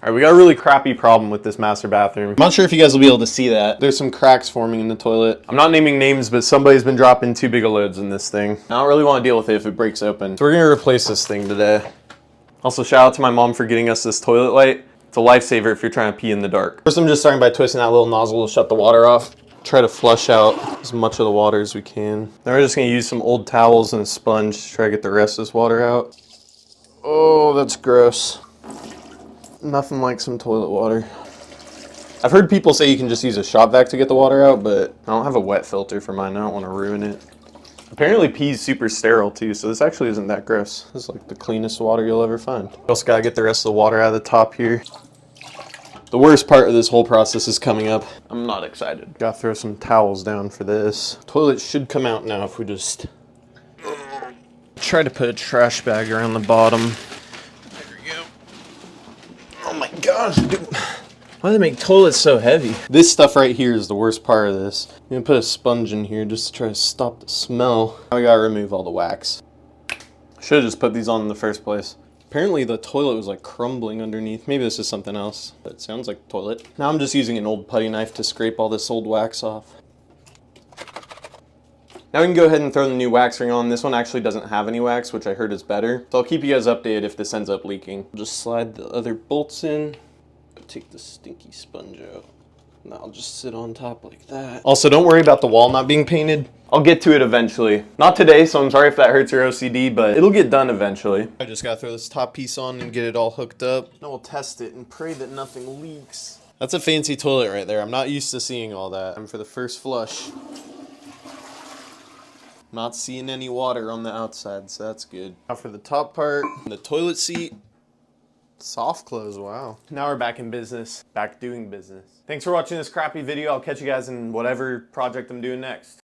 All right, we got a really crappy problem with this master bathroom. I'm not sure if you guys will be able to see that. There's some cracks forming in the toilet. I'm not naming names, but somebody's been dropping too big of loads in this thing. I don't really want to deal with it if it breaks open. So we're gonna replace this thing today. Also, shout out to my mom for getting us this toilet light. It's a lifesaver if you're trying to pee in the dark. First, I'm just starting by twisting that little nozzle to shut the water off. Try to flush out as much of the water as we can. Then we're just gonna use some old towels and a sponge to try to get the rest of this water out. Oh, that's gross. Nothing like some toilet water. I've heard people say you can just use a shop vac to get the water out, but I don't have a wet filter for mine. I don't want to ruin it. Apparently pee's super sterile too, so this actually isn't that gross. This is like the cleanest water you'll ever find. Also gotta get the rest of the water out of the top here. The worst part of this whole process is coming up. I'm not excited. Gotta throw some towels down for this. Toilet should come out now if we just try to put a trash bag around the bottom. There we go. Oh my gosh, dude. Why do they make toilets so heavy? This stuff right here is the worst part of this. I'm gonna put a sponge in here just to try to stop the smell. Now we gotta remove all the wax. Should've just put these on in the first place. Apparently the toilet was like crumbling underneath. Maybe this is something else, but it sounds like toilet. Now I'm just using an old putty knife to scrape all this old wax off. Now we can go ahead and throw the new wax ring on. This one actually doesn't have any wax, which I heard is better. So I'll keep you guys updated if this ends up leaking. Just slide the other bolts in. Take the stinky sponge out. And that'll just sit on top like that. Also, don't worry about the wall not being painted. I'll get to it eventually. Not today, so I'm sorry if that hurts your OCD, but it'll get done eventually. I just gotta throw this top piece on and get it all hooked up. Now we'll test it and pray that nothing leaks. That's a fancy toilet right there. I'm not used to seeing all that. I'm for the first flush. Not seeing any water on the outside, so that's good. Now for the top part, the toilet seat. Soft close, wow. Now we're back in business, back doing business. Thanks for watching this crappy video. I'll catch you guys in whatever project I'm doing next.